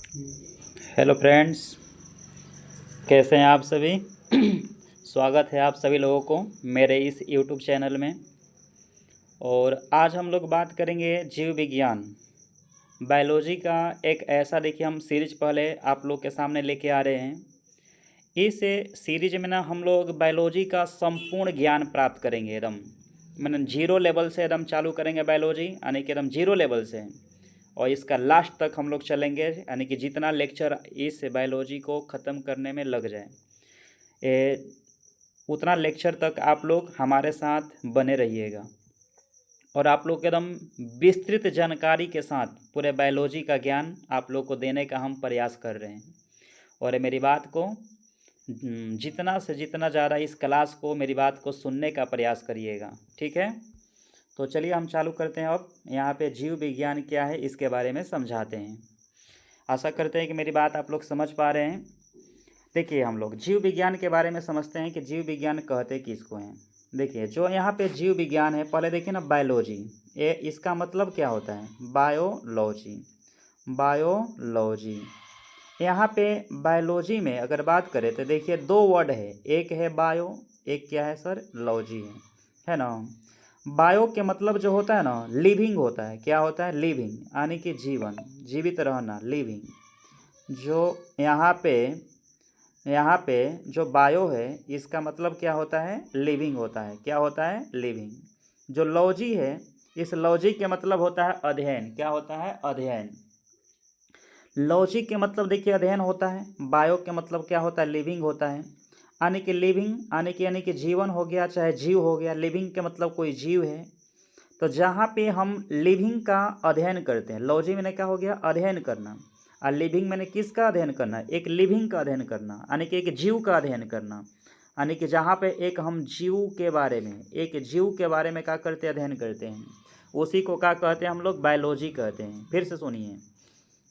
Hello friends, कैसे हैं आप सभी। स्वागत है आप सभी लोगों को मेरे इस यूट्यूब चैनल में। और आज हम लोग बात करेंगे जीव विज्ञान, बायोलॉजी का एक ऐसा देखिए हम सीरीज पहले आप लोग के सामने लेके आ रहे हैं। इस सीरीज में ना हम लोग बायोलॉजी का संपूर्ण ज्ञान प्राप्त करेंगे। एकदम मैंने जीरो लेवल से एकदम चालू करेंगे बायोलॉजी, यानी कि एकदम जीरो लेवल से, और इसका लास्ट तक हम लोग चलेंगे, यानी कि जितना लेक्चर इस बायोलॉजी को ख़त्म करने में लग जाए उतना लेक्चर तक आप लोग हमारे साथ बने रहिएगा। और आप लोग एकदम विस्तृत जानकारी के साथ पूरे बायोलॉजी का ज्ञान आप लोग को देने का हम प्रयास कर रहे हैं। और मेरी बात को जितना से जितना ज़्यादा इस क्लास को, मेरी बात को सुनने का प्रयास करिएगा, ठीक है। तो चलिए हम चालू करते हैं। अब यहाँ पे जीव विज्ञान क्या है इसके बारे में समझाते हैं। आशा करते हैं कि मेरी बात आप लोग समझ पा रहे हैं। देखिए, हम लोग जीव विज्ञान के बारे में समझते हैं कि जीव विज्ञान कहते किसको हैं। देखिए, जो यहाँ पे जीव विज्ञान है, पहले देखिए ना, बायोलॉजी, ये इसका मतलब क्या होता है? बायोलॉजी। बायोलॉजी यहाँ पे बायोलॉजी में अगर बात करें तो देखिए दो वर्ड है, एक है बायो, एक क्या है सर? लॉजी है ना। बायो के मतलब जो होता है ना, लिविंग होता है। क्या होता है? लिविंग, यानी कि जीवन, जीवित रहना, लिविंग। जो यहाँ पे जो बायो है इसका मतलब क्या होता है? लिविंग होता है। क्या होता है? लिविंग। जो लॉजी है, इस लॉजी के मतलब होता है अध्ययन। क्या होता है? अध्ययन। लॉजिक के मतलब देखिए अध्ययन होता है। बायो के मतलब क्या होता है? लिविंग होता है। यानी कि लिविंग यानी कि जीवन हो गया, चाहे जीव हो गया। लिविंग के मतलब कोई जीव है। तो जहाँ पे हम लिविंग का अध्ययन करते हैं, लॉजी मैंने क्या हो गया? अध्ययन करना। और लिविंग मैंने किसका अध्ययन करना? एक लिविंग का अध्ययन करना, यानी कि एक जीव का अध्ययन करना। यानी कि जहाँ पे एक हम जीव के बारे में, एक जीव के बारे में क्या करते हैं? अध्ययन करते हैं। उसी को क्या कहते हैं हम लोग? बायोलॉजी कहते हैं। फिर से सुनिए,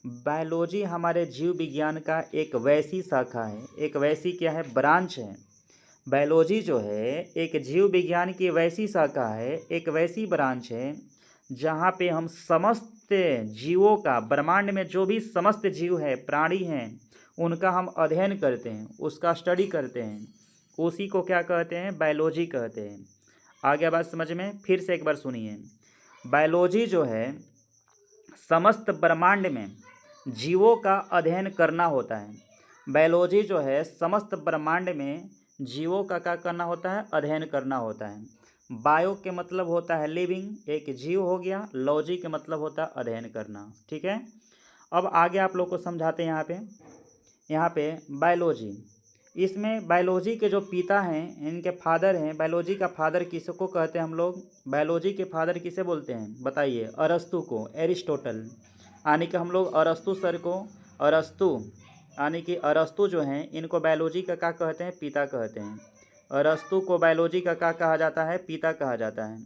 बायोलॉजी हमारे जीव विज्ञान का एक वैसी शाखा है, एक वैसी क्या है? ब्रांच है। बायोलॉजी जो है एक जीव विज्ञान की वैसी शाखा है, एक वैसी ब्रांच है जहाँ पे हम समस्त जीवों का, ब्रह्मांड में जो भी समस्त जीव है, प्राणी हैं, उनका हम अध्ययन करते हैं, उसका स्टडी करते हैं। उसी को क्या कहते हैं? बायोलॉजी कहते हैं। आगे बात समझ में? फिर से एक बार सुनिए, बायोलॉजी जो है समस्त ब्रह्मांड में जीवों का अध्ययन करना होता है। बायोलॉजी जो है समस्त ब्रह्मांड में जीवों का क्या करना होता है? अध्ययन करना होता है। बायो के मतलब होता है लिविंग, एक जीव हो गया। लॉजी के मतलब होता है अध्ययन करना, ठीक है। अब आगे आप लोग को समझाते हैं। यहाँ पे बायोलॉजी, इसमें बायोलॉजी के जो पिता हैं, इनके फादर हैं, बायोलॉजी का फादर किसको कहते हैं हम लोग? बायोलॉजी के फादर किसे बोलते हैं? बताइए। अरस्तु को, एरिस्टोटल। यानी कि हम लोग अरस्तु सर को, अरस्तु यानी कि अरस्तु जो हैं, इनको बायोलॉजी का क्या कहते हैं? पिता कहते हैं। अरस्तु को बायोलॉजी का क्या कहा जाता है? पिता कहा जाता है।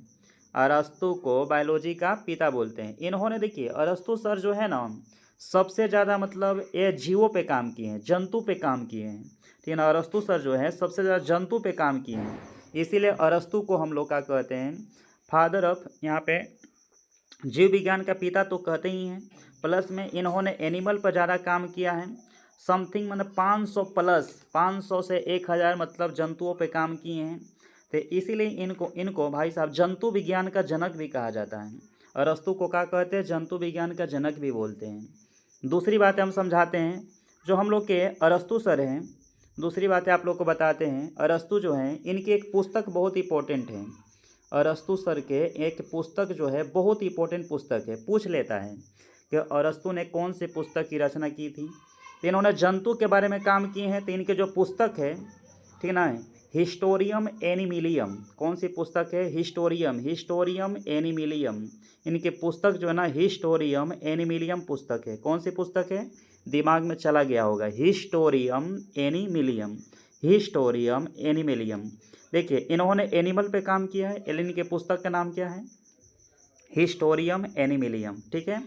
अरस्तु को बायोलॉजी का पिता बोलते हैं। इन्होंने देखिए, अरस्तु सर जो है ना, सबसे ज़्यादा मतलब ये जीवों पे काम किए हैं, जंतु पे काम किए हैं। ठीक है। अरस्तु सर जो है सबसे ज़्यादा जंतु पे काम किए हैं, इसीलिए अरस्तु को हम लोग क्या कहते हैं? फादर ऑफ, यहाँ पे जीव विज्ञान का पिता तो कहते ही हैं, प्लस में इन्होंने एनिमल पर ज़्यादा काम किया है। समथिंग मतलब 500 प्लस, 500 से 1000 मतलब जंतुओं पे काम किए हैं। तो इसीलिए इनको भाई साहब जंतु विज्ञान का जनक भी कहा जाता है। अरस्तु को क्या कहते हैं? जंतु विज्ञान का जनक भी बोलते हैं। दूसरी बातें हम समझाते हैं, जो हम लोग के अरस्तु सर हैं, दूसरी बातें आप लोग को बताते हैं। अरस्तु जो हैं, इनकी एक पुस्तक बहुत इंपॉर्टेंट है। अरस्तु सर के एक पुस्तक जो है बहुत इंपॉर्टेंट पुस्तक है। पूछ लेता है कि अरस्तु ने कौन सी पुस्तक की रचना की थी। तो इन्होंने जंतु के बारे में काम किए हैं। तो इनके जो पुस्तक है, ठीक ना, हिस्टोरियम एनिमिलियम। कौन सी पुस्तक है? हिस्टोरियम एनिमिलियम। इनके पुस्तक जो है ना, हिस्टोरियम एनिमिलियम पुस्तक है। कौन सी पुस्तक है? दिमाग में चला गया होगा, हिस्टोरियम एनिमिलियम। हिस्टोरियम एनिमिलियम। देखिए, इन्होंने एनिमल पे काम किया है। इनके पुस्तक का नाम क्या है? हिस्टोरियम एनिमिलियम, ठीक है।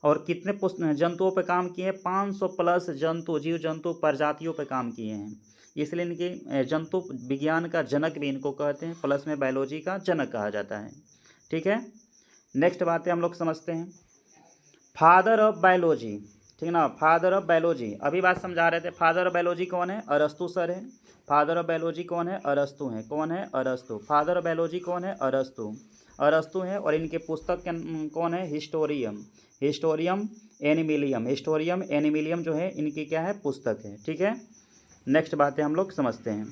और कितने जंतुओं पे काम किए हैं? 500 प्लस जंतु, जीव जंतु प्रजातियों पे काम किए हैं। इसलिए इनके जंतु विज्ञान का जनक भी इनको कहते हैं, प्लस में बायोलॉजी का जनक कहा जाता है, ठीक है। नेक्स्ट बातें हम लोग समझते हैं। फादर ऑफ बायोलॉजी, ठीक ना। फादर ऑफ बायोलॉजी, अभी बात समझा रहे थे। फादर ऑफ बायोलॉजी कौन है? अरस्तु सर है। फादर ऑफ बायोलॉजी कौन है? अरस्तु है। कौन है? अरस्तु। फादर ऑफ बायोलॉजी कौन है? अरस्तु, अरस्तु है। और इनके पुस्तक कौन है? हिस्टोरियम, हिस्टोरियम एनिमिलियम, हिस्टोरियम एनिमिलियम जो है इनकी क्या है? पुस्तक है। ठीक है, नेक्स्ट बातें हम लोग समझते हैं।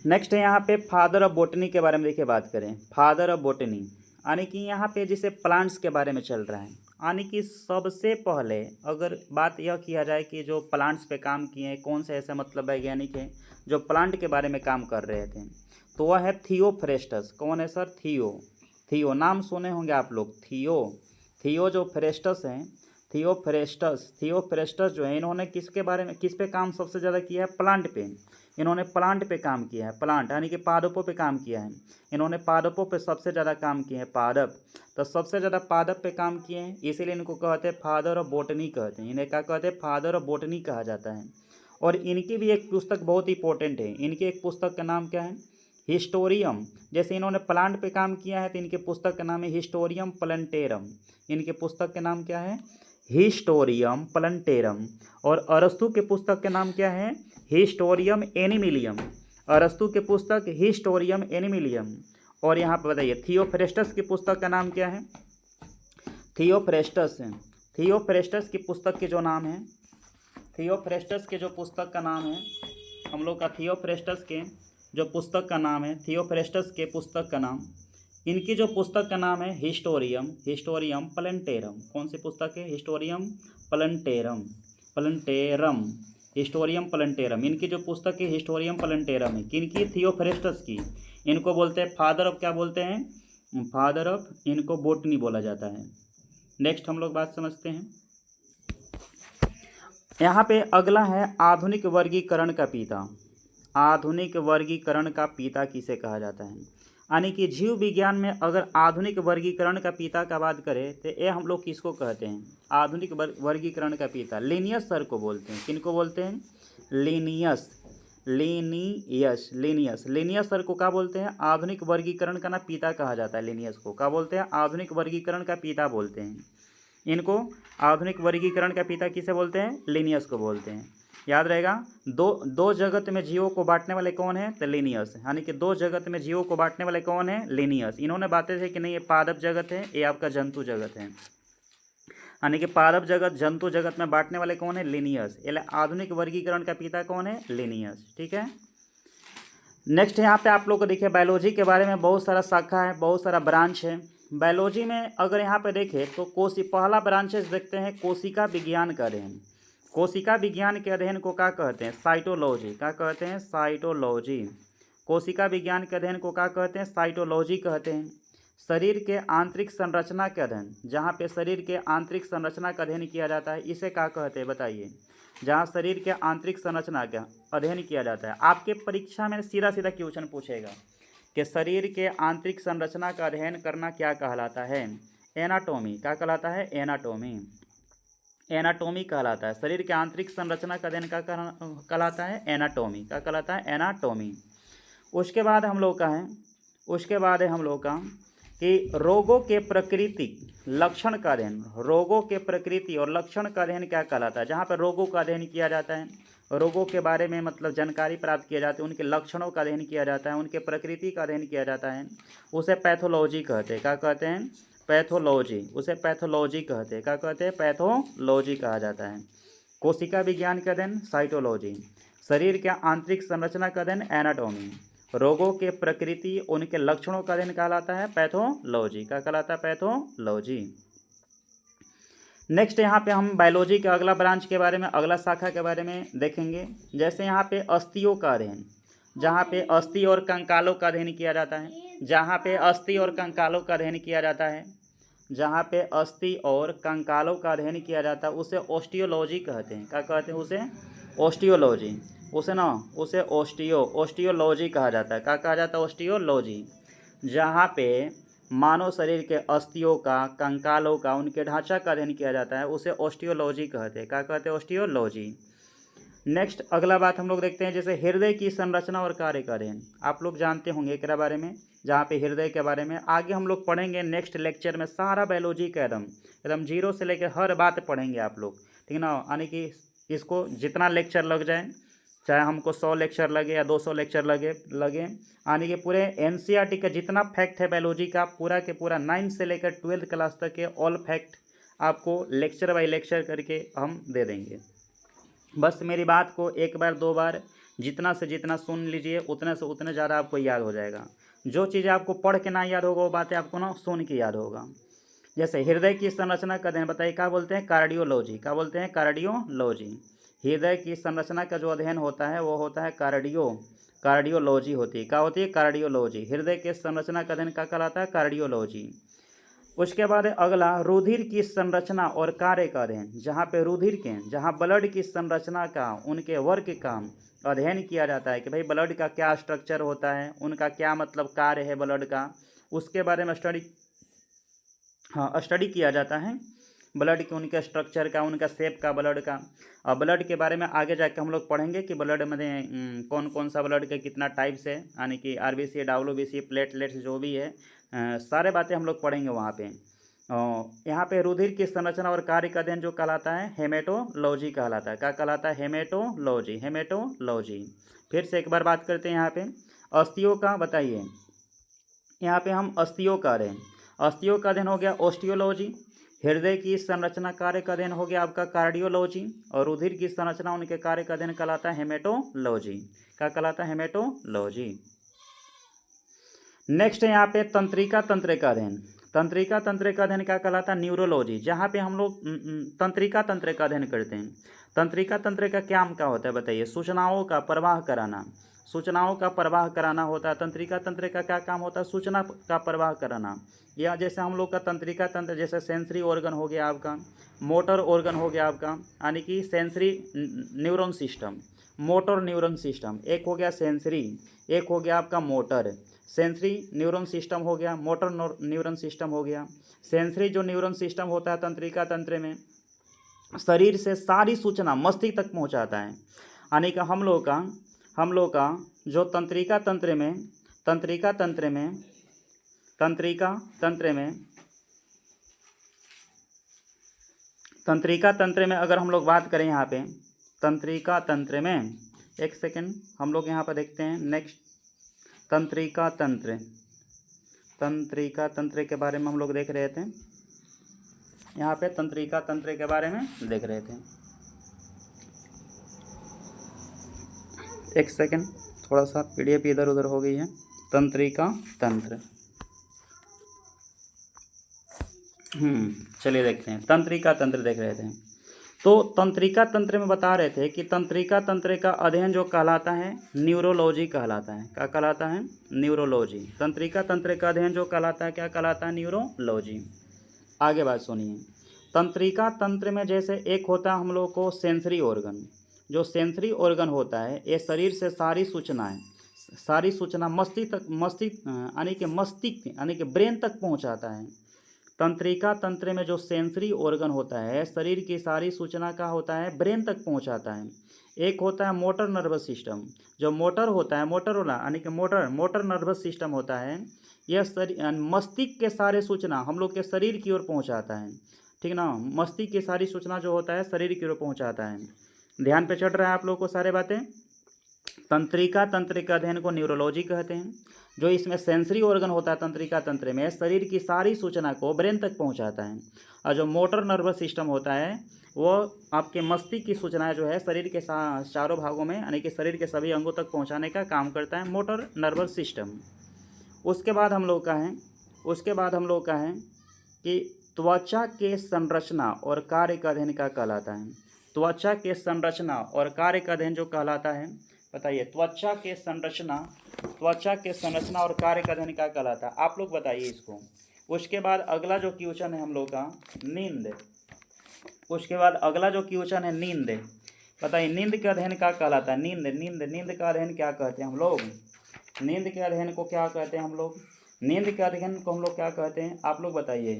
नेक्स्ट है यहाँ पे फादर ऑफ बोटनी के बारे में देखिए बात करें। फादर ऑफ बोटनी यानी कि यहाँ पे जैसे प्लांट्स के बारे में चल रहा है, यानी कि सबसे पहले अगर बात यह किया जाए कि जो प्लांट्स पे काम किए हैं, कौन से ऐसे मतलब वैज्ञानिक हैं जो प्लांट के बारे में काम कर रहे थे, तो वह है थियोफ्रेस्टस। कौन है सर? थियो, थियो नाम सुने होंगे आप लोग। थियो, थियो जो फ्रेस्टस हैं, थियोफ्रेस्टस, थियोफ्रेस्टस जो है इन्होंने किसके बारे में, किस पे काम सबसे ज़्यादा किया है? प्लांट पे। इन्होंने प्लांट पे काम किया है, प्लांट यानी कि पादपों पे काम किया है। इन्होंने पादपों पे सबसे ज़्यादा काम किए हैं, पादप। तो सबसे ज़्यादा पादप पे काम किए हैं, इसीलिए इनको कहते हैं फादर ऑफ बोटनी कहते हैं। इन्हें क्या कहते हैं? फादर ऑफ बोटनी कहा जाता है। और इनकी भी एक पुस्तक बहुत इंपॉर्टेंट है। इनकी एक पुस्तक का नाम क्या है? हिस्टोरियम। जैसे इन्होंने प्लांट पे काम किया है तो इनके पुस्तक का नाम है हिस्टोरियम प्लांटेरम। इनके पुस्तक का नाम क्या है? हिस्टोरियम प्लांटेरम। और अरस्तु के पुस्तक का नाम क्या है? हिस्टोरियम एनिमिलियम। अरस्तु के पुस्तक हिस्टोरियम एनिमिलियम। और यहाँ पर बताइए थियोफ्रेस्टस की पुस्तक का नाम क्या है? थियोफ्रेस्टस है। थियोफ्रेस्टस की पुस्तक के जो नाम है, थियोफ्रेस्टस के जो पुस्तक का नाम है हम लोग का, थियोफ्रेस्टस के जो पुस्तक का नाम है, थियोफ्रेस्टस के पुस्तक का नाम, इनकी जो पुस्तक का नाम है हिस्टोरियम, हिस्टोरियम प्लांटेरम। कौन सी पुस्तक है? हिस्टोरियम प्लांटेरम, प्लांटेरम, हिस्टोरियम प्लांटेरम। इनकी जो पुस्तक है हिस्टोरियम प्लांटेरम है। किनकी? थियोफ्रेस्टस की। इनको बोलते हैं फादर ऑफ, क्या बोलते हैं? फादर ऑफ, इनको बोटनी बोला जाता है। नेक्स्ट हम लोग बात समझते हैं। यहाँ पे अगला है आधुनिक वर्गीकरण का पिता। आधुनिक वर्गीकरण का पिता किसे कहा जाता है? यानी कि जीव विज्ञान में अगर आधुनिक वर्गीकरण का पिता का बात करें तो ये हम लोग किसको कहते हैं? आधुनिक वर्गीकरण का पिता लिनियस सर को बोलते हैं। किनको बोलते हैं? Linnaeus, Linnaeus, Linnaeus, Linnaeus sir को क्या बोलते हैं? आधुनिक वर्गीकरण का ना पिता कहा जाता है। लिनियस को क्या बोलते हैं? आधुनिक वर्गीकरण का पिता बोलते हैं। इनको आधुनिक वर्गीकरण का पिता किसे बोलते हैं? लिनियस को बोलते हैं। याद रहेगा, दो जगत में जीवों को बांटने वाले कौन है? तो लिनियस। यानी कि दो जगत में जीवों को बांटने वाले कौन है? लिनियस। इन्होंने बातें थे कि नहीं ये पादप जगत है, ये आपका जंतु जगत है। यानी कि पादप जगत, जंतु जगत में बांटने वाले कौन है? लिनियस। आधुनिक वर्गीकरण का पिता कौन है? लिनियस। ठीक है, नेक्स्ट यहाँ पे आप लोग को देखिए बायोलॉजी के बारे में बहुत सारा शाखा है, बहुत सारा ब्रांच है बायोलॉजी में। अगर यहाँ पे देखें तो पहला ब्रांचेस देखते हैं कोशिका विज्ञान का अध्ययन। कोशिका विज्ञान के अध्ययन को क्या कहते हैं? साइटोलॉजी। क्या कहते हैं? साइटोलॉजी। कोशिका विज्ञान के अध्ययन को क्या कहते हैं? साइटोलॉजी कहते हैं। शरीर के आंतरिक संरचना के अध्ययन, जहाँ पे शरीर के आंतरिक संरचना का अध्ययन किया जाता है, इसे क्या कहते हैं बताइए? जहाँ शरीर के आंतरिक संरचना का अध्ययन किया जाता है। आपके परीक्षा में सीधा सीधा क्वेश्चन पूछेगा कि शरीर के आंतरिक संरचना का अध्ययन करना क्या कहलाता है? एनाटॉमी। क्या कहलाता है? एनाटॉमी। एनाटॉमी कहलाता है। शरीर के आंतरिक संरचना का अध्ययन क्या कहलाता है? एनाटॉमी। क्या कहलाता है? एनाटॉमी। उसके बाद हम लोग का है, उसके बाद है हम लोग का कि रोगों के प्राकृतिक लक्षण का अध्ययन। रोगों के प्रकृति और लक्षण का अध्ययन क्या कहलाता है? जहाँ पर रोगों का अध्ययन किया जाता है, रोगों के बारे में मतलब जानकारी प्राप्त किया जाती है, उनके लक्षणों का अध्ययन किया जाता है, उनके प्रकृति का अध्ययन किया जाता है, उसे पैथोलॉजी कहते हैं। क्या कहते हैं? पैथोलॉजी। उसे पैथोलॉजी कहते हैं। क्या कहते हैं? पैथोलॉजी कहा जाता है। कोशिका विज्ञान का अध्ययन साइटोलॉजी, शरीर के आंतरिक संरचना का अध्ययन एनाटॉमी, रोगों के प्रकृति उनके लक्षणों का अध्ययन कहलाता है पैथोलॉजी। क्या कहलाता है? पैथोलॉजी। नेक्स्ट यहाँ पे हम बायोलॉजी के अगला ब्रांच के बारे में, अगला शाखा के बारे में देखेंगे। जैसे यहाँ पे अस्थियों का अध्ययन, जहाँ पे अस्थि और कंकालों का अध्ययन किया जाता है, जहाँ पे अस्थि और कंकालों का अध्ययन किया जाता है, जहाँ पे अस्थि और कंकालों का अध्ययन किया जाता है, उसे ऑस्टियोलॉजी कहते हैं। क्या कहते हैं? उसे ऑस्टियोलॉजी। उसे ऑस्टियोलॉजी कहा जाता है। क्या कहा जाता है? ऑस्टियोलॉजी। जहाँ पे मानव शरीर के अस्थियों का, कंकालों का, उनके ढांचा का अध्ययन किया जाता है, उसे ऑस्टियोलॉजी कहते हैं। क्या कहते हैं? ऑस्टियोलॉजी। नेक्स्ट अगला बात हम लोग देखते हैं, जैसे हृदय की संरचना और कार्य का अध्ययन। आप लोग जानते होंगे एकरा बारे में जहाँ पे हृदय के बारे में आगे हम लोग पढ़ेंगे नेक्स्ट लेक्चर में। सारा बायोलॉजी का एकदम एकदम जीरो से लेकर हर बात पढ़ेंगे आप लोग, ठीक है ना। यानी कि इसको जितना लेक्चर लग जाए, चाहे हमको 100 लेक्चर लगे या 200 लेक्चर लगे यानी कि पूरे एनसीईआरटी का जितना फैक्ट है बायोलॉजी का पूरा के पूरा 9 से लेकर 12th क्लास तक के ऑल फैक्ट आपको लेक्चर बाय लेक्चर करके हम दे देंगे। बस मेरी बात को एक बार 2 बार जितना से जितना सुन लीजिए, उतने से उतने ज़्यादा आपको याद हो जाएगा। जो चीज़ें आपको पढ़ के ना याद होगा वो बातें आपको ना सुन के याद होगा। जैसे हृदय की संरचना का अध्ययन, बताइए क्या बोलते हैं? कार्डियोलॉजी। क्या बोलते हैं? कार्डियोलॉजी। हृदय की संरचना का जो अध्ययन होता है वो होता है कार्डियोलॉजी होती है। क्या होती है? कार्डियोलॉजी। हृदय के संरचना का अध्ययन क्या कहलाता है? कार्डियोलॉजी। उसके बाद अगला रुधिर की संरचना और कार्य का अध्ययन, जहाँ पे रुधिर के, जहाँ ब्लड की संरचना का, उनके वर्क का अध्ययन किया जाता है कि भाई ब्लड का क्या स्ट्रक्चर होता है, उनका क्या मतलब कार्य है ब्लड का, उसके बारे में स्टडी किया जाता है। ब्लड के उनके स्ट्रक्चर का, उनका शेप का, ब्लड का। और ब्लड के बारे में आगे जाके हम लोग पढ़ेंगे कि ब्लड में कौन कौन सा ब्लड का कितना टाइप्स है, यानी कि आरबीसी, डब्ल्यूबीसी, प्लेटलेट्स जो भी है, सारे बातें हम लोग पढ़ेंगे वहाँ पे। यहाँ पे रुधिर की संरचना और कार्य का अध्ययन जो कहलाता है हेमेटोलॉजी कहलाता है। क्या कहलाता है? हेमेटोलॉजी। फिर से एक बार बात करते हैं यहाँ पे अस्थियों का। बताइए यहाँ पे हम अस्थियों का अध्ययन हो गया ऑस्टियोलॉजी। हृदय की संरचना कार्य का अध्ययन हो गया आपका कार्डियोलॉजी। और रुधिर की संरचना उनके कार्य का अध्ययन कहलाता है हेमेटोलॉजी। क्या कहलाता है? हेमेटोलॉजी। नेक्स्ट है यहाँ पे तंत्रिका तंत्र का अध्ययन। तंत्रिका तंत्र का अध्ययन क्या कहलाता है? न्यूरोलॉजी। जहाँ पे हम लोग तंत्रिका तंत्र का अध्ययन करते हैं। तंत्रिका तंत्र का क्या होता है? बताइए। सूचनाओं का प्रवाह कराना, सूचनाओं का प्रवाह कराना होता है। तंत्रिका तंत्र का क्या काम होता है? सूचना का प्रवाह कराना। या जैसे हम लोग का तंत्रिका तंत्र, जैसे सेंसरी ऑर्गन हो गया आपका, मोटर ऑर्गन हो गया आपका, यानी कि sensory neuron system, motor neuron system. एक हो गया सेंसरी, एक हो गया आपका मोटर। सेंसरी न्यूरॉन सिस्टम हो गया, मोटर न्यूरॉन सिस्टम हो गया। सेंसरी जो न्यूरॉन सिस्टम होता है तंत्रिका तंत्र में, शरीर से सारी सूचना मस्तिष्क तक पहुंचाता है। यानी कि हम लोग का जो तंत्रिका तंत्र में अगर हम लोग बात करें यहाँ पे तंत्रिका तंत्र में, एक सेकेंड हम लोग यहाँ पर देखते हैं नेक्स्ट तंत्रिका तंत्र के बारे में हम लोग देख रहे थे। यहाँ पे तंत्रिका तंत्र के बारे में देख रहे थे। एक सेकेंड, थोड़ा सा पीडीएफ इधर उधर हो गई है। तंत्रिका तंत्र, चलिए देखते हैं। तंत्रिका तंत्र देख रहे थे। तो तंत्रिका तंत्र में बता रहे थे कि तंत्रिका तंत्र का अध्ययन जो कहलाता है न्यूरोलॉजी कहलाता है। क्या कहलाता है? न्यूरोलॉजी। तंत्रिका तंत्र का अध्ययन जो कहलाता है क्या कहलाता है? न्यूरोलॉजी। आगे बात सुनिए। तंत्रिका तंत्र में जैसे एक होता है हम लोग को सेंसरी ऑर्गन। जो सेंसरी ऑर्गन होता है ये शरीर से सारी सूचना मस्तिष्क यानी कि ब्रेन तक पहुंचाता है। तंत्रिका तंत्र में जो सेंसरी ऑर्गन होता है शरीर की सारी सूचना का होता है ब्रेन तक पहुंचाता है। एक होता है मोटर नर्वस सिस्टम। जो मोटर होता है, यानी कि मोटर नर्वस सिस्टम होता है, यह मस्तिष्क के सारे सूचना हम लोग के शरीर की ओर पहुंचाता है। ठीक ना? मस्तिष्क की सारी सूचना जो होता है शरीर की ओर पहुंचाता है। ध्यान पे चढ़ रहा है आप लोग को सारे बातें। तंत्रिका तंत्र के अध्ययन को न्यूरोलॉजी कहते हैं। जो इसमें सेंसरी ऑर्गन होता है तंत्रिका तंत्र में, शरीर की सारी सूचना को ब्रेन तक पहुंचाता है। और जो मोटर नर्वस सिस्टम होता है वो आपके मस्तिष्क की सूचनाएं जो है शरीर के चारों भागों में, यानी कि शरीर के सभी अंगों तक पहुंचाने का काम करता है मोटर नर्वस सिस्टम। उसके बाद हम लोग का है कि त्वचा के संरचना और कार्य का अध्ययन क्या कहलाता है? त्वचा के संरचना और कार्य का अध्ययन जो कहलाता है, बताइए। त्वचा के संरचना और कार्य का अध्ययन क्या कहलाता है? आप लोग बताइए इसको। उसके बाद अगला जो क्वेश्चन है हम लोग का नींद। नींद। बताइए नींद का अध्ययन क्या कहलाता है? नींद का अध्ययन क्या कहते हैं हम लोग? नींद के अध्ययन को क्या कहते हैं हम लोग? क्या कहते हैं? आप लोग बताइए।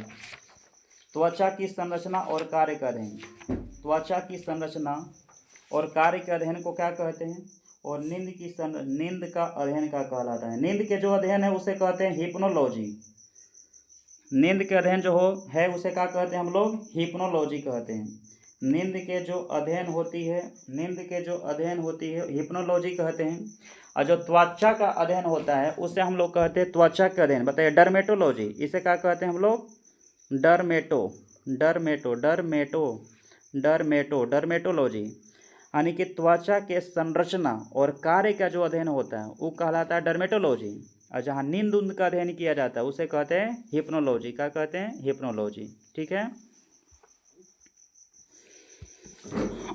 त्वचा की संरचना और कार्य का अध्ययन। त्वचा की संरचना और कार्य के अध्ययन को क्या कहते हैं? और नींद का अध्ययन का कहलाता है। नींद के जो अध्ययन है उसे कहते हैं हिप्नोलॉजी। नींद के अध्ययन जो है उसे क्या कहते हैं हम लोग? हिप्नोलॉजी कहते हैं। नींद के जो अध्ययन होती है हिप्नोलॉजी कहते हैं। और जो त्वचा का अध्ययन होता है उसे हम लोग कहते हैं त्वचा का अध्ययन। बताइए, डर्मेटोलॉजी, इसे क्या कहते हैं हम लोग? डर्मेटोलॉजी, यानी कि त्वचा के संरचना और कार्य का जो अध्ययन होता है वो कहलाता है डर्मेटोलॉजी। और जहाँ नींद उन्द का अध्ययन किया जाता है उसे कहते हैं हिप्नोलॉजी। क्या कहते हैं? हिप्नोलॉजी। ठीक है।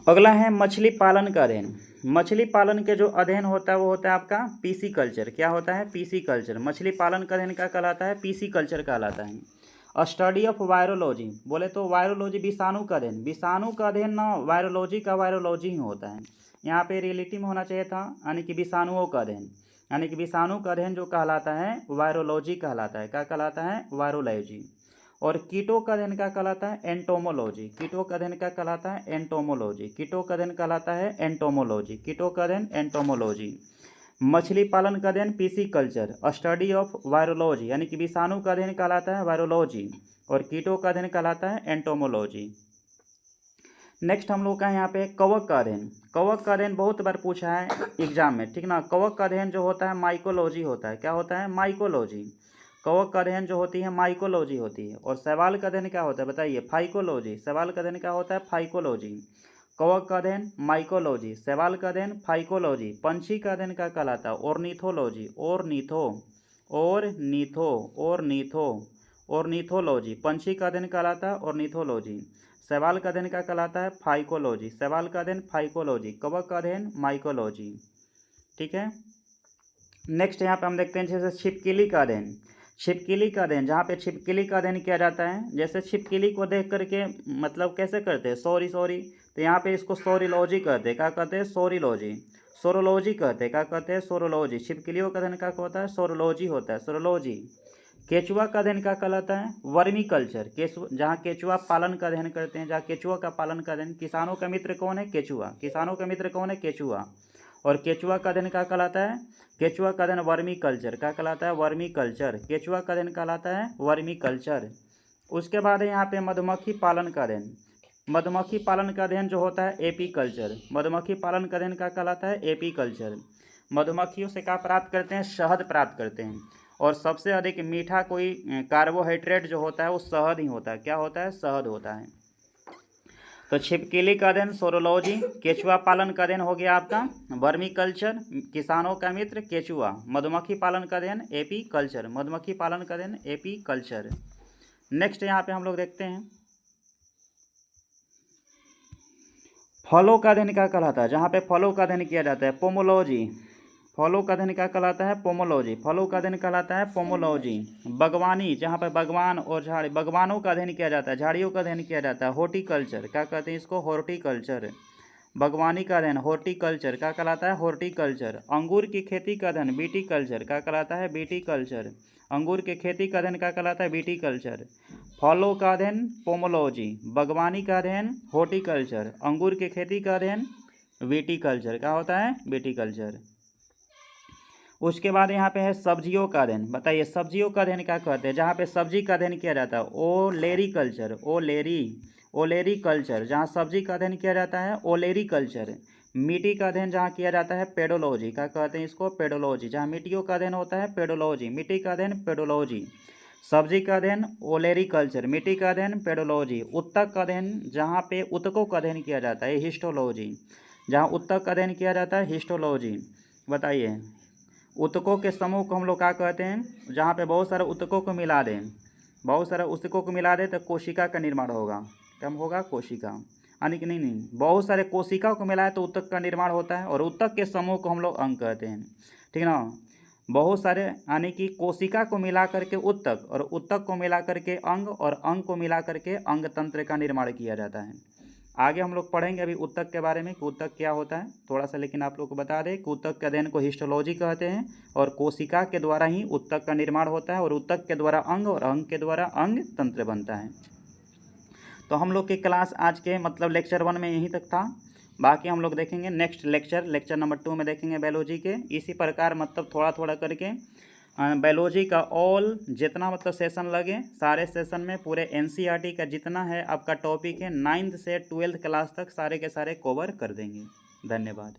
अगला है मछली पालन का अध्ययन। मछली पालन के जो अध्ययन होता है वो होता है आपका पीसी कल्चर। क्या होता है? PC culture. मछली पालन का अध्ययन क्या कहलाता है? पीसी कल्चर कहलाता है। स्टडी ऑफ वायरोलॉजी, बोले तो वायरोलॉजी विषाणु का अध्ययन। विषाणु का अध्ययन ना वायरोलॉजी का वायरोलॉजी ही होता है। यहाँ पे रियलिटी में होना चाहिए था, यानी कि विषाणुओं का अध्ययन, यानी कि विषाणु का अध्ययन जो कहलाता है वायरोलॉजी कहलाता है। क्या कहलाता है? वायरोलॉजी। और कीटों का अध्ययन क्या कहलाता है? एंटोमोलॉजी। कीटों का अध्ययन क्या कहलाता है? एंटोमोलॉजी। कीटों का अध्ययन कहलाता है एंटोमोलॉजी। कीटों का अध्ययन एंटोमोलॉजी। मछली पालन का अध्ययन PC culture. Study of virology, यानी कि विषाणु का अध्ययन कहलाता है वायरोलॉजी और कीटों का अध्ययन कहलाता है एंटोमोलॉजी। नेक्स्ट हम लोग का यहाँ पे कवक का अध्ययन। कवक का अध्ययन बहुत बार पूछा है एग्जाम में, ठीक ना। कवक का अध्ययन जो होता है माइकोलॉजी होता है। क्या होता है? माइकोलॉजी। कवक का अध्ययन जो होती है माइकोलॉजी होती है। और शैवाल का अध्ययन क्या होता है? बताइए, फाइकोलॉजी। शैवाल का अध्ययन क्या होता है? फाइकोलॉजी। कवक का अध्ययन माइकोलॉजी, शैवाल का अध्ययन फाइकोलॉजी। पंछी का अध्ययन क्या कहलाता है? ऑर्निथोलॉजी। ऑर्निथोलॉजी। पंछी का अध्ययन कहलाता है ऑर्निथोलॉजी। शैवाल का अध्ययन क्या कहलाता है? फाइकोलॉजी। शैवाल का अध्ययन फाइकोलॉजी। कवक का अध्ययन माइकोलॉजी। ठीक है। नेक्स्ट यहाँ पे हम देखते हैं जैसे छिपकली का अध्ययन। छिपकली का अध्ययन, जहाँ पे छिपकली का अध्ययन किया जाता है, जैसे छिपकली को देख करके मतलब कैसे करते हैं? सॉरी, तो यहाँ पे इसको सोरिलॉजी कहते हैं। क्या कहते हैं? सोरोलॉजी कहते हैं। क्या कहते हैं? सोरोलॉजी। छिपकलियों का अध्ययन क्या होता है? सोरोलॉजी होता है, सोरोलॉजी। केचुआ का अध्ययन क्या कहलाता है? Vermi culture. जहाँ केचुआ पालन का अध्ययन करते हैं, जहाँ केचुआ का पालन का अध्ययन। किसानों का मित्र कौन है? केचुआ। किसानों का मित्र कौन है? केचुआ। और केचुआ का अध्ययन क्या कहलाता है? केचुआ का अध्ययन वर्मी कल्चर। क्या कहलाता है? Vermi culture. केचुआ का अध्ययन कहलाता है वर्मी कल्चर। उसके बाद है यहाँ पे मधुमक्खी पालन का अध्ययन। मधुमक्खी पालन का अध्ययन जो होता है एपी कल्चर। मधुमक्खी पालन का अध्ययन क्या कहलाता है? AP culture. मधुमक्खियों से क्या प्राप्त करते हैं? शहद प्राप्त करते हैं। और सबसे अधिक मीठा कोई कार्बोहाइड्रेट जो होता है वो शहद ही होता है। क्या होता है? शहद होता है। तो छिपकली का अध्ययन सोरोलॉजी। केचुआ पालन का अध्ययन हो गया आपका वर्मी कल्चर। किसानों का मित्र केचुआ। मधुमक्खी पालन का अध्ययन एपी कल्चर। मधुमक्खी पालन का अध्ययन एपी कल्चर। नेक्स्ट यहाँ पे हम लोग देखते हैं फलों का अध्ययन क्या कहलाता है? जहाँ पे फलों का अध्ययन किया जाता है पोमोलॉजी। फलों का अध्ययन क्या कहलाता है? पोमोलॉजी। फलों का अध्ययन कहलाता है पोमोलॉजी। बागवानी, जहाँ पर बागवान और झाड़ी, बागवानों का अध्ययन किया जाता है, झाड़ियों का अध्ययन किया जाता है हॉर्टिकल्चर। क्या कहते हैं इसको? हॉर्टिकल्चर। बागवानी का अध्ययन हॉर्टिकल्चर। क्या कहलाता है? हॉर्टिकल्चर। अंगूर की खेती का अध्ययन विटीकल्चर। क्या कहलाता है? विटीकल्चर। अंगूर की खेती का अध्ययन क्या कहलाता है? विटीकल्चर। फलों का अध्ययन पोमोलॉजी। बागवानी का अध्ययन हॉर्टिकल्चर। अंगूर की खेती का अध्ययन विटीकल्चर। क्या होता है? विटीकल्चर। उसके बाद यहाँ पे है सब्जियों का अध्ययन। बताइए, सब्जियों का अध्ययन क्या कहते हैं? जहाँ पे सब्जी का अध्ययन किया जाता है ओलेरी कल्चर। ओलेरी कल्चर। जहाँ सब्जी का अध्ययन किया जाता है ओलेरी कल्चर। मिट्टी का अध्ययन जहाँ किया जाता है पेडोलॉजी। क्या कहते हैं इसको? पेडोलॉजी। जहाँ मिट्टियों का अध्ययन होता है पेडोलॉजी। मिट्टी का अध्ययन पेडोलॉजी। सब्जी का अध्ययन ओलेरी कल्चर। मिट्टी का अध्ययन पेडोलॉजी। उत्तक का अध्ययन, जहाँ पे उत्तकों का अध्ययन किया जाता है हिस्टोलॉजी। जहाँ उत्तक का अध्ययन किया जाता है हिस्टोलॉजी। बताइए, उत्तकों के समूह को हम लोग क्या कहते हैं? जहाँ पे बहुत सारे उत्तकों को मिला दें, तो कोशिका का निर्माण होगा। क्या होगा? कोशिका। यानी कि नहीं, बहुत सारे कोशिका को मिलाए तो उत्तक का निर्माण होता है। और उत्तक के समूह को हम लोग अंग कहते हैं, ठीक ना। बहुत सारे, यानी कि कोशिका को मिला करके उत्तक, और उत्तक को मिला करके अंग, और अंग को मिला करके अंग तंत्र का निर्माण किया जाता है। आगे हम लोग पढ़ेंगे अभी उत्तक के बारे में कि उत्तक क्या होता है थोड़ा सा, लेकिन आप लोग को बता दें कि उत्तक के अध्ययन को हिस्टोलॉजी कहते हैं। और कोशिका के द्वारा ही उत्तक का निर्माण होता है, और उत्तक के द्वारा अंग, और अंग के द्वारा अंग तंत्र बनता है। तो हम लोग की क्लास आज के मतलब लेक्चर 1 में यहीं तक था। बाकी हम लोग देखेंगे नेक्स्ट लेक्चर नंबर 2 में देखेंगे बायोलॉजी के। इसी प्रकार मतलब थोड़ा थोड़ा करके बायोलॉजी का ऑल जितना मतलब सेशन लगे, सारे सेशन में पूरे NCERT का जितना है आपका टॉपिक है 9th से 12th क्लास तक सारे के सारे कवर कर देंगे। धन्यवाद।